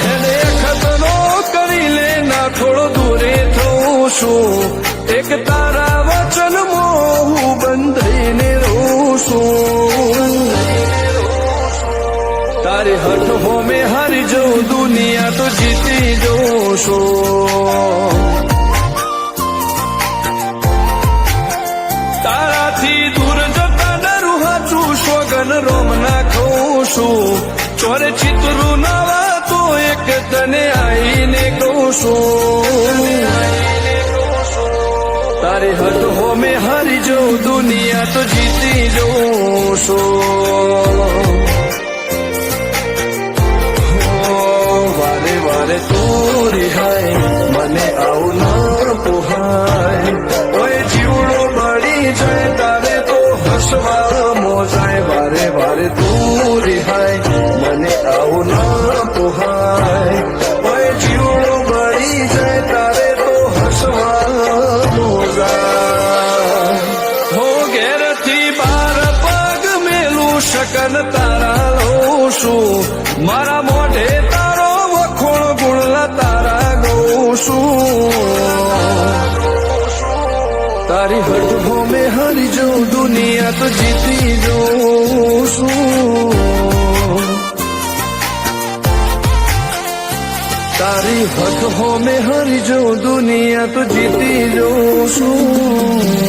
એને ખતરો કરી લે ના થોડો દૂરે થઉં છું એક તારા વચનમાં હું બંધાઈને રહું છું તારી હઠ હોમે હારી જઉં દુનિયા તો જીતી જઉં છું તારાથી દૂર જતા ડરું હાચું સોગન રોમ નાખું છું ચોરે ચિતરું નવા તો એક તને આઈને કહું છું તારી હદ હોમે હારી જઉં દુનિયા તો જીતી જઉં છું વારે વારે તું રિહાય મને આવું ના પોહાય ઓય જીવડો બળી જાય તારે તો હસવા મોજાય વારે વારે તું રિહાય મને આવું ના પોહાય ઓય જીવડો બળી જાય તારે તો હસવા મોજાય હો ઘેરથી બાર પગ મેલું શકન તારા લઉં છું મારા મોઢે તારો વખોણ ગુણલા તારા ગઉં છું તારી હઠ હોમે હારી જઉં દુનિયા તો જીતી જઉં છું તારી હઠ હોમે હારી જઉં દુનિયા તો જીતી જઉં છું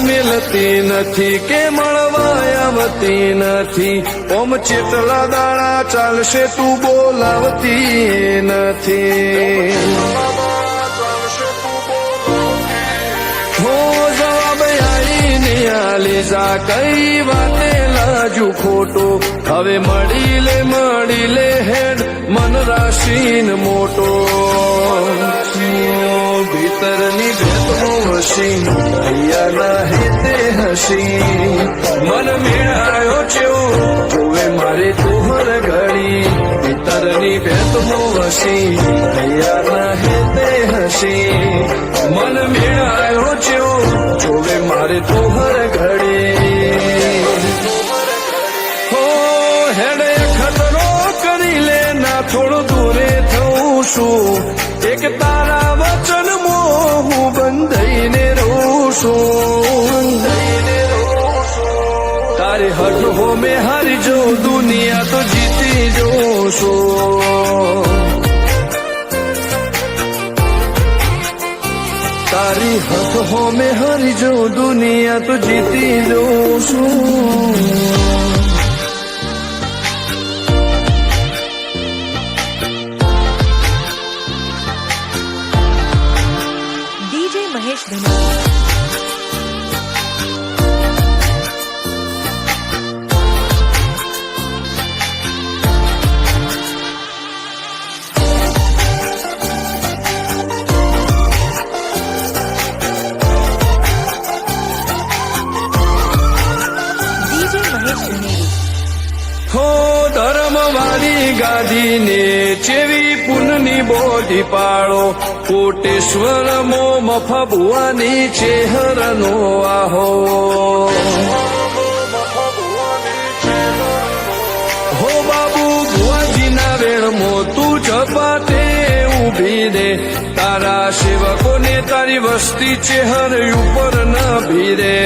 મેલતી નથી કે મળવા આવતી નથી ઓમ ચેટલા દાડા ચાલશે તું બોલાવતી નથી હો જવાબ આવીને આલી જા કઈ વાતે લાજુ ખોટો હવે મળી લે હેડ મન રાશીન મોટો ભીતરની ભેદનો હસી અહીંયાના હેતે હસી મન મેળાયો ચેવો જોવે મારે તુહર ઘડી ભીતરની ભેદનો હસી અહીંયાના હેતે હસી મન મેળાયો ચેવો જોવે મારે તુહર ઘડી હો હેડે ખતરો કરી લે ના થોડો દૂરે થઉં છું એક તારા વચનમાં હું બંધાઈને રહું છું તારી હઠ હોમે હારી જઉં દુનિયા તો જીતી જઉં છું તારી હઠ હોમે હારી જઉં દુનિયા તો જીતી જઉં છું મહેશ ધનોવા હો ધર્મવાળી ગાદીને ચેવી પુનની બોલી પાળો કોટેશ્વર મો મફા ભુવાની ચેહરનો આહો હો બાબુ ભુવાજીના વેણમો તું ઝપાટે ઊભી રે તારા સેવકોને તારી વસ્તી ચેહર ઉપર ન ભીરે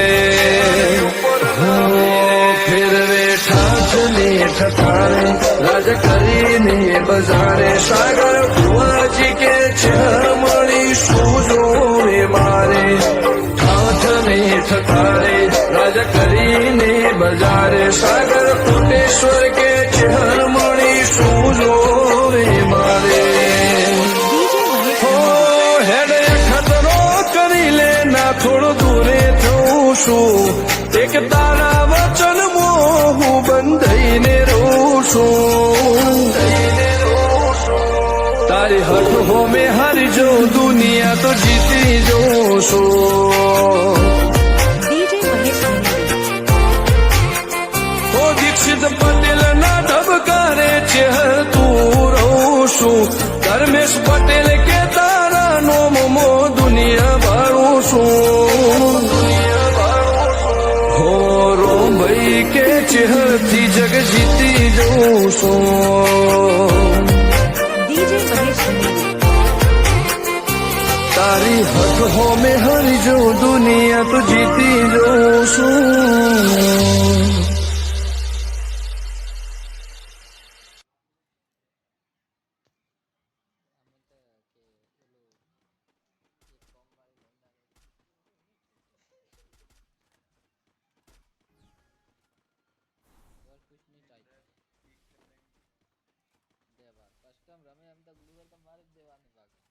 ફેરવે ઠાઠને ઠઠારે રાજ કરીને બજારે સાગર ભુવાજી કે મળી શું જોવે મારે ઠાઠને ઠઠારે રાજ કરીને બજારે સાગર કોટેશ્વર કે મળી શું જોવે મારે હો હેડે ખતરો કરી લે ના થોડો દૂરે છું એક તારા વચનમાં હું બંધાઈને રહું છું તારી હઠ હોમે હારી જો દુનિયા તો જીતી જોશું DJ મહેશ ધનોડિયા ઓ દીક્ષિત પટેલ ના ઢબકારે ચહેર તું રહું છું ધર્મેશ પટેલ કે તારા નોમો દુનિયા ભારું છું હો રોમ ભાઈ કે ચહેર થી જગ જીતી જઉં છું DJ મહેશ ધનોડિયા તારી હક હોમે હરી જો દુનિયા તો જીતી જઉં છું કસ્ટમ રમે એમ તો ગ્લુઅર તો મારી જ દેવાની બાકી